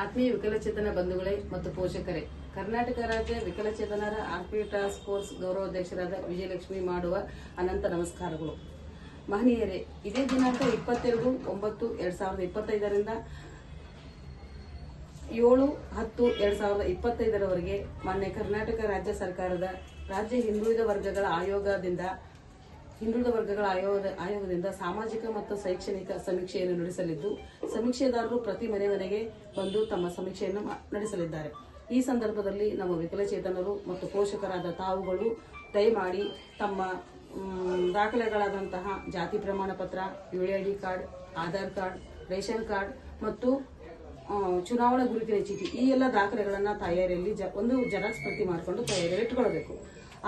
ಆತ್ಮೀಯ ವಿಕಲಚೇತನ ಬಂಧುಗಳೇ ಮತ್ತು ಪೋಷಕರೇ, ಕರ್ನಾಟಕ ರಾಜ್ಯ ವಿಕಲಚೇತನರ ಆರ್ಪಿ ಟಾಸ್ಕ್ ಫೋರ್ಸ್ ಗೌರವಾಧ್ಯಕ್ಷರಾದ ವಿಜಯಲಕ್ಷ್ಮಿ ಮಾಡುವ ಅನಂತ ನಮಸ್ಕಾರಗಳು. ಮಹನೀಯರೇ, ಇದೇ ದಿನಾಂಕ 22/9/2025ರಿಂದ 7/10/2025ರವರೆಗೆ ಮಾನ್ಯ ಕರ್ನಾಟಕ ರಾಜ್ಯ ಸರ್ಕಾರದ ರಾಜ್ಯ ಹಿಂದುಳಿದ ವರ್ಗಗಳ ಆಯೋಗದಿಂದ ಸಾಮಾಜಿಕ ಮತ್ತು ಶೈಕ್ಷಣಿಕ ಸಮೀಕ್ಷೆಯನ್ನು ನಡೆಸಲಿದ್ದು, ಸಮೀಕ್ಷೆದಾರರು ಪ್ರತಿ ಮನೆಗೆ ಬಂದು ತಮ್ಮ ಸಮೀಕ್ಷೆಯನ್ನು ನಡೆಸಲಿದ್ದಾರೆ. ಈ ಸಂದರ್ಭದಲ್ಲಿ ನಮ್ಮ ವಿಕಲಚೇತನರು ಮತ್ತು ಪೋಷಕರಾದ ತಾವುಗಳು ದಯಮಾಡಿ ತಮ್ಮ ದಾಖಲೆಗಳಾದಂತಹ ಜಾತಿ ಪ್ರಮಾಣ ಪತ್ರ, UID card, Aadhaar card, ration card ಮತ್ತು ಚುನಾವಣಾ ಗುರುತಿನ ಚೀಟಿ ಈ ಎಲ್ಲ ದಾಖಲೆಗಳನ್ನು ತಯಾರಿಯಲ್ಲಿ ಒಂದು ಜೆರಾಕ್ಸ್ ಪ್ರತಿ ಮಾಡಿಕೊಂಡು ತಯಾರಿಯಲ್ಲಿ ಇಟ್ಟುಕೊಳ್ಳಬೇಕು.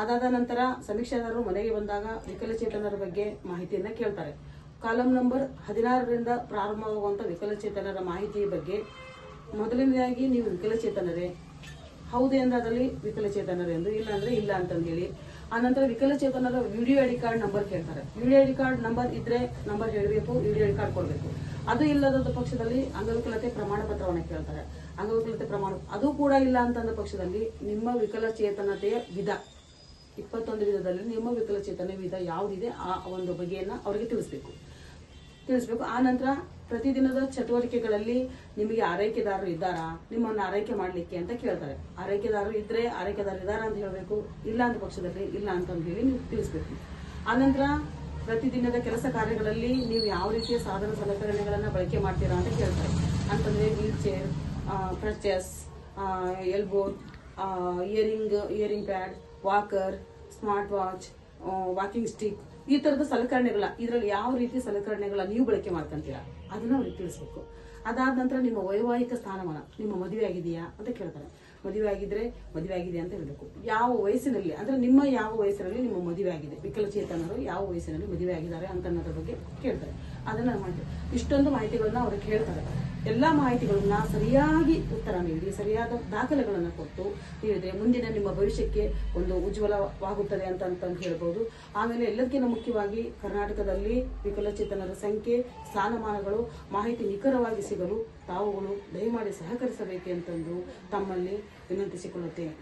ಅದಾದ ನಂತರ ಸಮೀಕ್ಷೆದಾರರು ಮನೆಗೆ ಬಂದಾಗ ವಿಕಲಚೇತನರ ಬಗ್ಗೆ ಮಾಹಿತಿಯನ್ನ ಕೇಳ್ತಾರೆ. ಕಾಲಂ ನಂಬರ್ 16ರಿಂದ ಪ್ರಾರಂಭವಾಗುವಂತಹ ವಿಕಲಚೇತನರ ಮಾಹಿತಿಯ ಬಗ್ಗೆ ಮೊದಲನೇದಾಗಿ ನೀವು ವಿಕಲಚೇತನರೇ, ಹೌದು ಎಂದಾದಲ್ಲಿ ವಿಕಲಚೇತನರು ಎಂದು, ಇಲ್ಲ ಅಂದ್ರೆ ಇಲ್ಲ ಅಂತಂದು ಹೇಳಿ. ಆನಂತರ ವಿಕಲಚೇತನರ UID ಕಾರ್ಡ್ ನಂಬರ್ ಕೇಳ್ತಾರೆ. UID ಕಾರ್ಡ್ ನಂಬರ್ ಇದ್ರೆ ನಂಬರ್ ಹೇಳಬೇಕು, UID ಕಾರ್ಡ್ ಕೊಡಬೇಕು. ಅದು ಇಲ್ಲದ ಪಕ್ಷದಲ್ಲಿ ಅಂಗವಿಕಲತೆ ಪ್ರಮಾಣ ಪತ್ರವನ್ನು ಕೇಳ್ತಾರೆ. ಅಂಗವಿಕಲತೆ ಪ್ರಮಾಣ ಅದು ಕೂಡ ಇಲ್ಲ ಅಂತಂದ ಪಕ್ಷದಲ್ಲಿ ನಿಮ್ಮ ವಿಕಲಚೇತನತೆಯ ವಿಧ 21 ವಿಧದಲ್ಲಿ ನಿಮ್ಮ ವಿಕಲಚೇತನ ವಿಧ ಯಾವುದಿದೆ ಆ ಒಂದು ಬಗೆಯನ್ನ ಅವರಿಗೆ ತಿಳಿಸಬೇಕು. ಆ ನಂತರ ಪ್ರತಿದಿನದ ಚಟುವಟಿಕೆಗಳಲ್ಲಿ ನಿಮಗೆ ಆರೈಕೆದಾರರು ಇದ್ದಾರಾ, ನಿಮ್ಮನ್ನು ಆರೈಕೆ ಮಾಡಲಿಕ್ಕೆ ಅಂತ ಕೇಳ್ತಾರೆ. ಆರೈಕೆದಾರರು ಇದ್ರೆ ಆರೈಕೆದಾರರು ಇದ್ದಾರಾ ಅಂತ ಹೇಳಬೇಕು, ಇಲ್ಲ ಅಂತ ಪಕ್ಷದಲ್ಲಿ ಇಲ್ಲ ಅಂತ ಹೇಳಿ ನೀವು ತಿಳಿಸ್ಬೇಕು. ಆನಂತರ ಪ್ರತಿದಿನದ ಕೆಲಸ ಕಾರ್ಯಗಳಲ್ಲಿ ನೀವು ಯಾವ ರೀತಿಯ ಸಾಧನ ಸಲಕರಣೆಗಳನ್ನು ಬಳಕೆ ಮಾಡ್ತೀರಾ ಅಂತ ಕೇಳ್ತಾರೆ. ಅಂತಂದ್ರೆ wheelchair, crutches, elbow, hearing pad, walker, smart watch, walking stick ಈ ತರದ ಸಲಕರಣೆಗಳ ಇದರಲ್ಲಿ ಯಾವ ರೀತಿ ಸಲಕರಣೆಗಳ ನೀವು ಬಳಕೆ ಮಾಡ್ಕೊಂತೀರಾ ಅದನ್ನ ಅವ್ರಿಗೆ ತಿಳಿಸ್ಬೇಕು. ಅದಾದ ನಂತರ ನಿಮ್ಮ ವೈವಾಹಿಕ ಸ್ಥಾನಮಾನ, ನಿಮ್ಮ ಮದುವೆ ಆಗಿದೆಯಾ ಅಂತ ಕೇಳ್ತಾರೆ. ಮದುವೆ ಆಗಿದ್ರೆ ಮದುವೆ ಆಗಿದೆ ಅಂತ ಹೇಳಬೇಕು. ಯಾವ ವಯಸ್ಸಿನಲ್ಲಿ ಅಂದ್ರೆ ನಿಮ್ಮ ಯಾವ ವಯಸ್ಸಿನಲ್ಲಿ ನಿಮ್ಮ ಮದುವೆ ಆಗಿದೆ, ವಿಕಲಚೇತನರು ಯಾವ ವಯಸ್ಸಿನಲ್ಲಿ ಮದುವೆ ಆಗಿದ್ದಾರೆ ಅಂತ ಅನ್ನೋದ್ರ ಬಗ್ಗೆ ಕೇಳ್ತಾರೆ. ಅದನ್ನ ಮಾಡ್ತೀವಿ. ಇಷ್ಟೊಂದು ಮಾಹಿತಿಗಳನ್ನ ಅವ್ರಿಗೆ ಹೇಳ್ತಾರೆ. ಎಲ್ಲಾ ಮಾಹಿತಿಗಳನ್ನ ಸರಿಯಾಗಿ ಉತ್ತರ ನೀಡಿ ಸರಿಯಾದ ದಾಖಲೆಗಳನ್ನು ಕೊಟ್ಟು ನೀಡಿದ್ರೆ ಮುಂದಿನ ನಿಮ್ಮ ಭವಿಷ್ಯಕ್ಕೆ ಒಂದು ಉಜ್ವಲವಾಗುತ್ತದೆ ಅಂತ ಹೇಳ್ಬೋದು. ಆಮೇಲೆ ಎಲ್ಲದಕ್ಕಿಂತ ಮುಖ್ಯವಾಗಿ ಕರ್ನಾಟಕದಲ್ಲಿ ವಿಕಲಚೇತನರ ಸಂಖ್ಯೆ, ಸ್ಥಾನಮಾನಗಳು ಮಾಹಿತಿ ನಿಖರವಾಗಿ ಸಿಗಲು ತಾವುಗಳು ದಯಮಾಡಿ ಸಹಕರಿಸಬೇಕೆಂತಂದು ತಮ್ಮಲ್ಲಿ ವಿನಂತಿಸಿಕೊಳ್ಳುತ್ತೇನೆ.